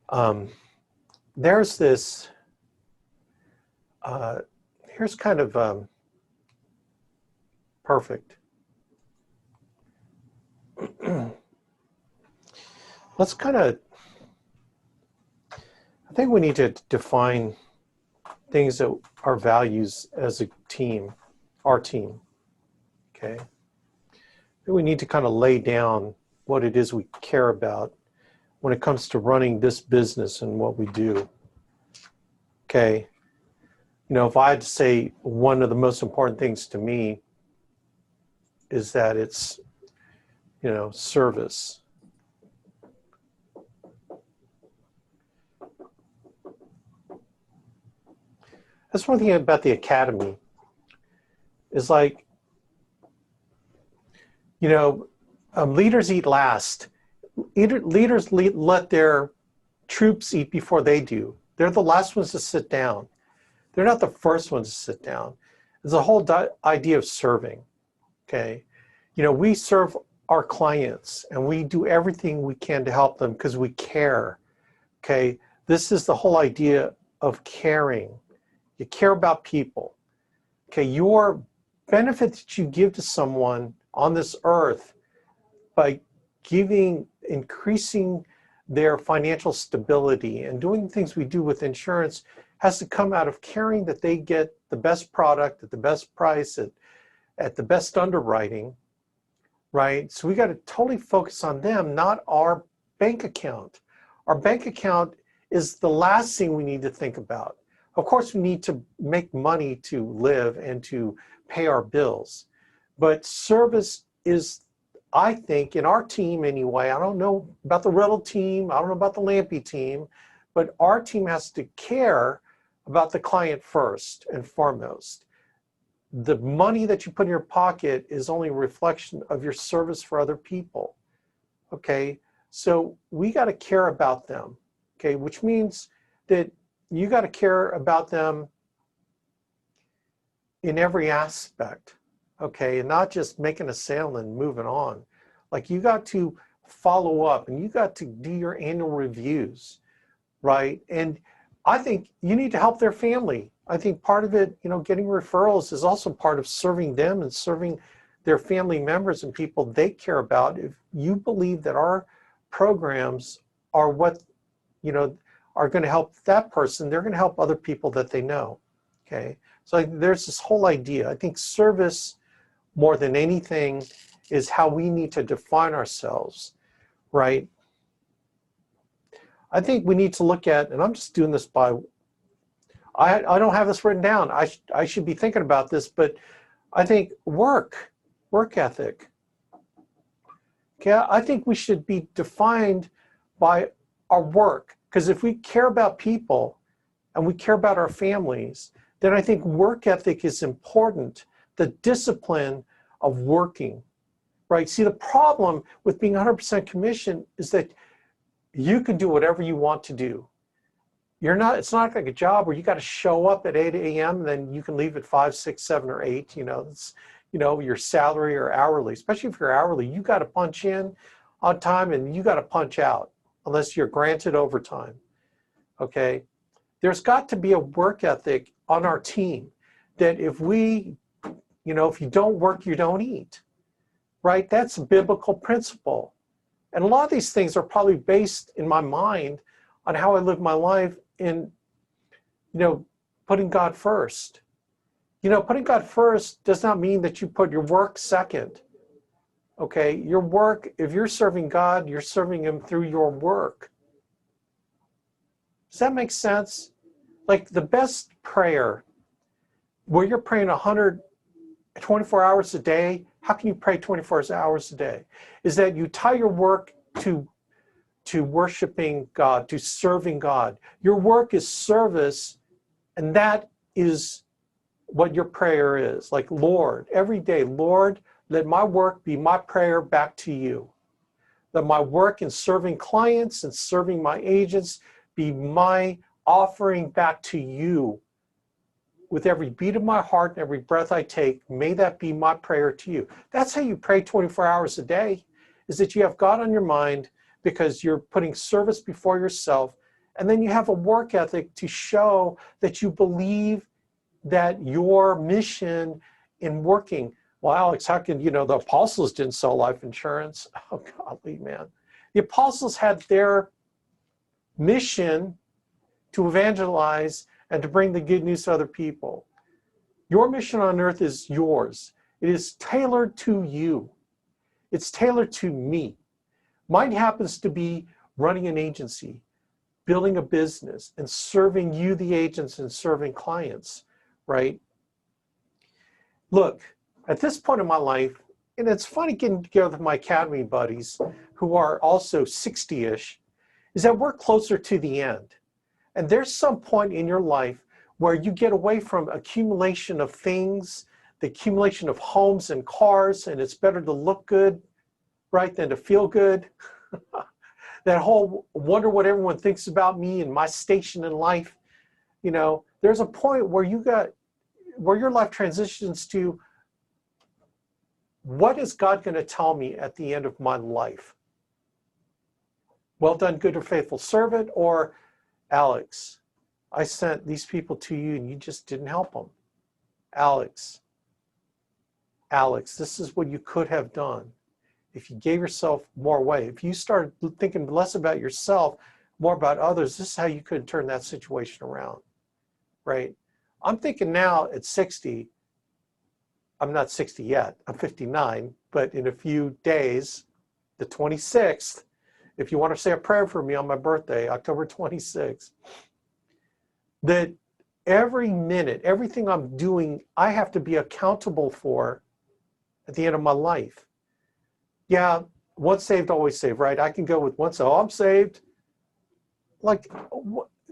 Um, there's this, here's kind of perfect. Let's kind of, I think we need to define things that are values as a team, our team, okay? We need to kind of lay down what it is we care about when it comes to running this business and what we do, okay? You know, if I had to say one of the most important things to me is that it's, you know, service. That's one thing about the academy is like, you know, leaders eat last. Leaders let their troops eat before they do. They're the last ones to sit down. They're not the first ones to sit down. There's a whole idea of serving, okay? You know, we serve our clients and we do everything we can to help them because we care, okay? This is the whole idea of caring. You care about people, okay? Your benefit that you give to someone on this earth by increasing their financial stability and doing things we do with insurance has to come out of caring that they get the best product at the best price at the best underwriting, right? So we got to totally focus on them, not our bank account. Our bank account is the last thing we need to think about. Of course, we need to make money to live and to pay our bills, but service is, I think, in our team anyway, I don't know about the Riddle team, I don't know about the Lampy team, but our team has to care about the client first and foremost. The money that you put in your pocket is only a reflection of your service for other people, okay? So we got to care about them, okay? Which means that you got to care about them in every aspect, okay? And not just making a sale and moving on. Like you got to follow up and you got to do your annual reviews, right? And I think you need to help their family. I think part of it, you know, getting referrals is also part of serving them and serving their family members and people they care about. If you believe that our programs are what, you know, are going to help that person, they're going to help other people that they know, okay? So there's this whole idea. I think service, more than anything, is how we need to define ourselves, right? I think we need to look at, and I'm just doing this by, I don't have this written down. I should be thinking about this, but I think work ethic. Okay, I think we should be defined by our work, because if we care about people and we care about our families, then I think work ethic is important. The discipline of working, right? See, the problem with being 100% commission is that you can do whatever you want to do. It's not like a job where you got to show up at 8 a.m. and then you can leave at 5, 6, 7, or 8. You know, it's, you know, your salary or hourly, especially if you're hourly, you got to punch in on time and you got to punch out unless you're granted overtime, okay? There's got to be a work ethic on our team that if we, you know, if you don't work, you don't eat, right? That's a biblical principle. And a lot of these things are probably based in my mind on how I live my life in, you know, putting God first. You know, putting God first does not mean that you put your work second, okay? Your work, if you're serving God, you're serving Him through your work. Does that make sense? Like the best prayer, where you're praying 24 hours a day, how can you pray 24 hours a day? Is that you tie your work to worshiping God, to serving God. Your work is service, and that is what your prayer is. Like, Lord, every day, Lord, let my work be my prayer back to you. Let my work in serving clients and serving my agents be my offering back to you. With every beat of my heart and every breath I take, may that be my prayer to you. That's how you pray 24 hours a day, is that you have God on your mind because you're putting service before yourself And then you have a work ethic to show that you believe that your mission in working. Well, Alex, how can, the apostles didn't sell life insurance? Oh, golly, man. The apostles had their mission to evangelize and to bring the good news to other people. Your mission on earth is yours. It is tailored to you. It's tailored to me. Mine happens to be running an agency, building a business, and serving you, the agents, and serving clients, right? Look, at this point in my life, and it's funny getting together with my academy buddies who are also 60-ish, is that we're closer to the end. And there's some point in your life where you get away from accumulation of things, the accumulation of homes and cars, and it's better to look good, right, than to feel good. That whole wonder what everyone thinks about me and my station in life. There's a point where where your life transitions to, what is God going to tell me at the end of my life? Well done, good or faithful servant, or Alex, I sent these people to you and you just didn't help them. Alex, this is what you could have done if you gave yourself more away. If you started thinking less about yourself, more about others, this is how you could turn that situation around, right? I'm thinking now at 60, I'm not 60 yet, I'm 59, but in a few days, the 26th, if you want to say a prayer for me on my birthday, October 26th, that every minute, everything I'm doing, I have to be accountable for at the end of my life. Yeah, once saved, always saved, right? I can go with once, oh, I'm saved. Like,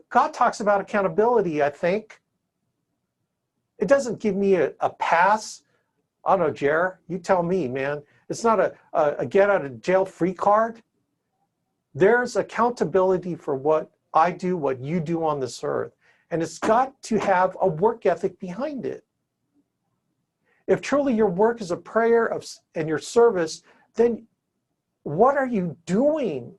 God talks about accountability, I think. It doesn't give me a pass. I don't know, Jer, you tell me, man. It's not a get out of jail free card. There's accountability for what I do, what you do on this earth. And it's got to have a work ethic behind it. If truly your work is a prayer and your service, then what are you doing?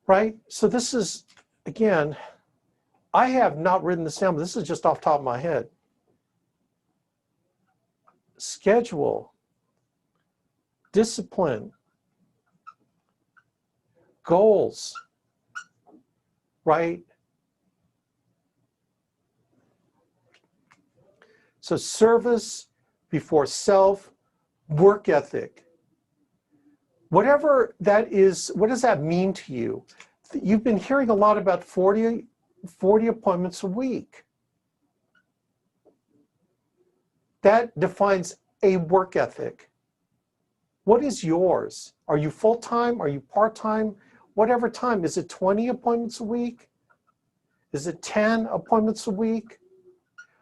Right? So this is, again, I have not written this down, but this is just off the top of my head. Schedule, discipline, goals, right? So service before self, work ethic. Whatever that is, what does that mean to you? You've been hearing a lot about 40 appointments a week. That defines a work ethic. What is yours? Are you full-time? Are you part-time? Whatever time. Is it 20 appointments a week? Is it 10 appointments a week?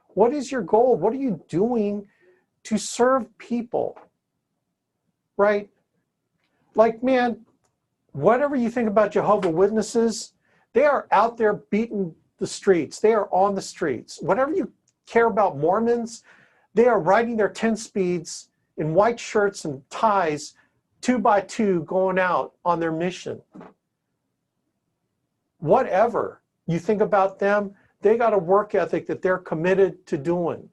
What is your goal? What are you doing to serve people? Right? Like, man, whatever you think about Jehovah's Witnesses, they are out there beating the streets. They are on the streets. Whatever you care about Mormons, they are riding their 10 speeds in white shirts and ties, 2 by 2, going out on their mission. Whatever you think about them, they got a work ethic that they're committed to doing.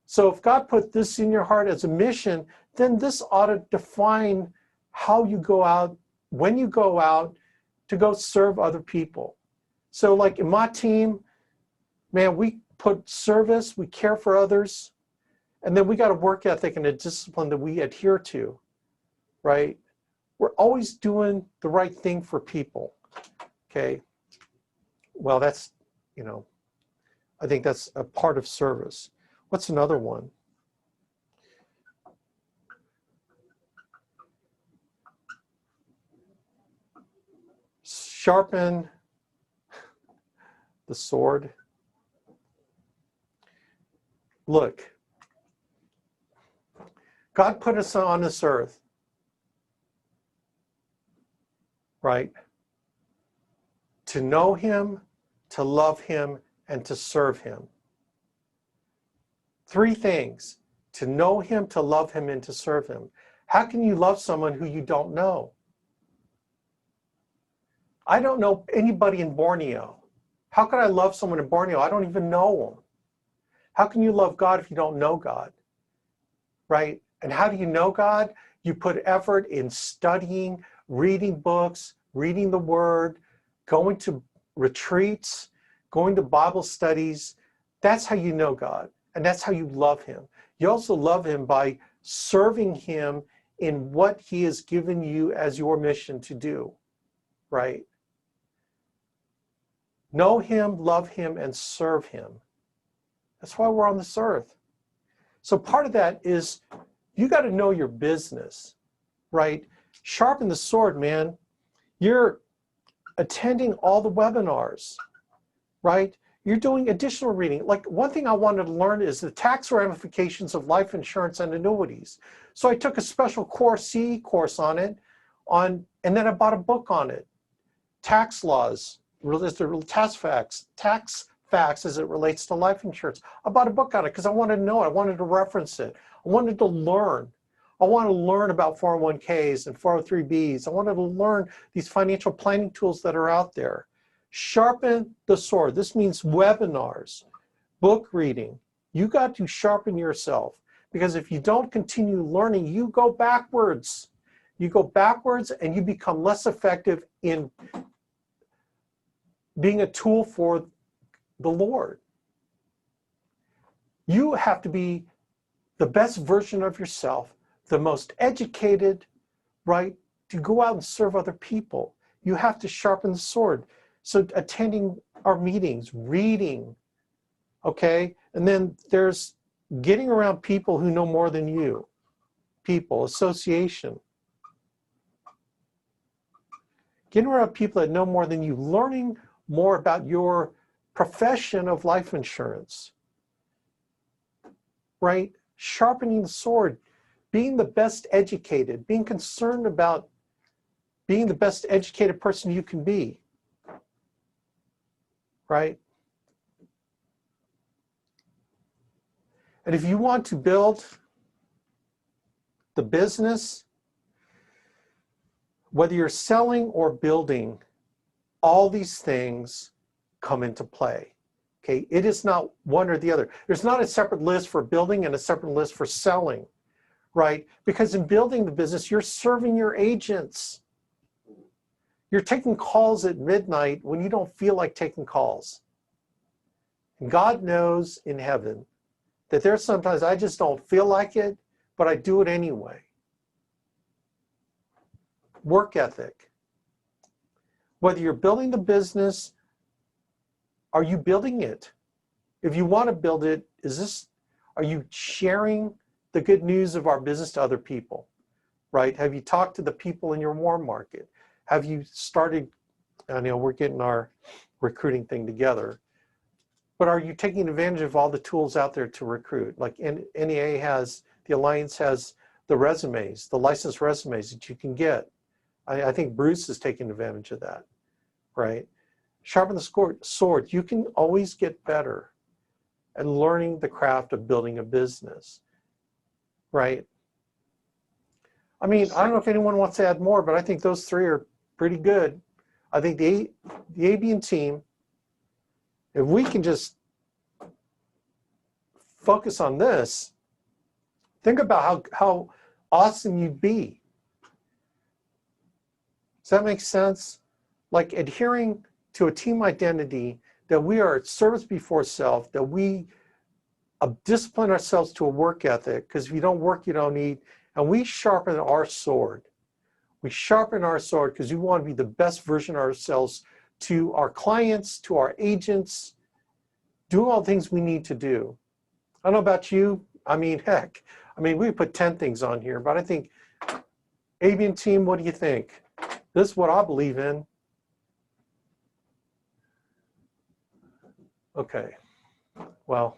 So if God put this in your heart as a mission, then this ought to define how you go out, when you go out to go serve other people. So like in my team, man, we put service, we care for others, and then we got a work ethic and a discipline that we adhere to, right? We're always doing the right thing for people, okay? Well, that's, I think that's a part of service. What's another one? Sharpen the sword. Look, God put us on this earth, right? To know him, to love him, and to serve him. 3 things: to know him, to love him, and to serve him. How can you love someone who you don't know? I don't know anybody in Borneo. How could I love someone in Borneo? I don't even know them. How can you love God if you don't know God? Right? And how do you know God? You put effort in studying, reading books, reading the Word, going to retreats, going to Bible studies. That's how you know God. And that's how you love Him. You also love Him by serving Him in what He has given you as your mission to do. Right? Know Him, love Him, and serve Him. That's why we're on this earth. So part of that is you got to know your business, right? Sharpen the sword, man. You're attending all the webinars, right? You're doing additional reading. Like one thing I wanted to learn is the tax ramifications of life insurance and annuities. So I took a special course, CE course on it, and then I bought a book on it. Tax laws, tax facts as it relates to life insurance. I bought a book on it because I wanted to know it. I wanted to reference it. I wanted to learn. I wanted to learn about 401ks and 403bs. I wanted to learn these financial planning tools that are out there. Sharpen the sword. This means webinars, book reading. You got to sharpen yourself, because if you don't continue learning, you go backwards. You go backwards and you become less effective in being a tool for the Lord. You have to be the best version of yourself, the most educated, right, to go out and serve other people. You have to sharpen the sword. So attending our meetings, reading, okay? And then there's getting around people who know more than you. People, association. Getting around people that know more than you, learning more about your profession of life insurance, right? Sharpening the sword, being the best educated, being concerned about being the best educated person you can be, right? And if you want to build the business, whether you're selling or building, all these things come into play. Okay, it is not one or the other. There's not a separate list for building and a separate list for selling, right? Because in building the business, you're serving your agents. You're taking calls at midnight when you don't feel like taking calls. And God knows in heaven that there's sometimes I just don't feel like it, but I do it anyway. Work ethic. Whether you're building the business, are you building it? If you want to build it, are you sharing the good news of our business to other people, right? Have you talked to the people in your warm market? Have you started, I know we're getting our recruiting thing together, but are you taking advantage of all the tools out there to recruit? Like NEA has, the Alliance has the resumes, the licensed resumes that you can get. I think Bruce is taking advantage of that, right? Sharpen the sword. You can always get better at learning the craft of building a business, right? I mean, I don't know if anyone wants to add more, but I think those three are pretty good. I think the Abuyuan team, if we can just focus on this, think about how awesome you'd be. Does that make sense? Like adhering to a team identity, that we are at service before self, that we discipline ourselves to a work ethic, because if you don't work, you don't eat, and we sharpen our sword. We sharpen our sword because we want to be the best version of ourselves to our clients, to our agents, do all the things we need to do. I don't know about you. I mean, heck, we put 10 things on here, but I think, Abuyuan team, what do you think? This is what I believe in. Okay, well,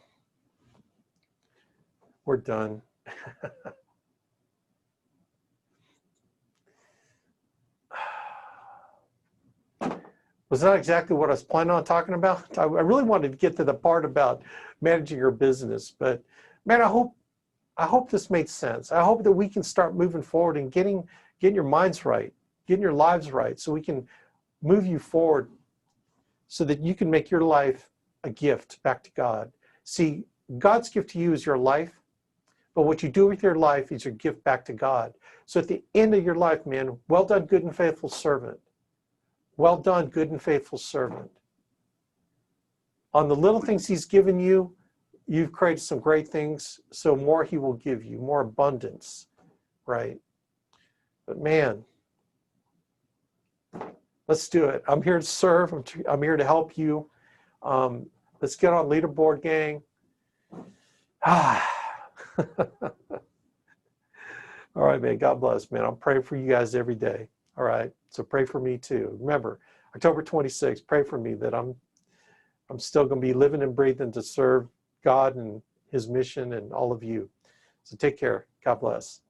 we're done. Was that exactly what I was planning on talking about? I really wanted to get to the part about managing your business, but man, I hope this made sense. I hope that we can start moving forward and getting your minds right, getting your lives right, so we can move you forward so that you can make your life a gift back to God. See, God's gift to you is your life, but what you do with your life is your gift back to God. So at the end of your life, man, well done, good and faithful servant. Well done, good and faithful servant. On the little things he's given you, you've created some great things, so more he will give you, more abundance, right? But man, let's do it. I'm here to serve. I'm here to help you. Let's get on leaderboard, gang. All right, man. God bless, man. I'm praying for you guys every day. All right. So pray for me too. Remember, October 26th, pray for me that I'm still going to be living and breathing to serve God and his mission and all of you. So take care. God bless.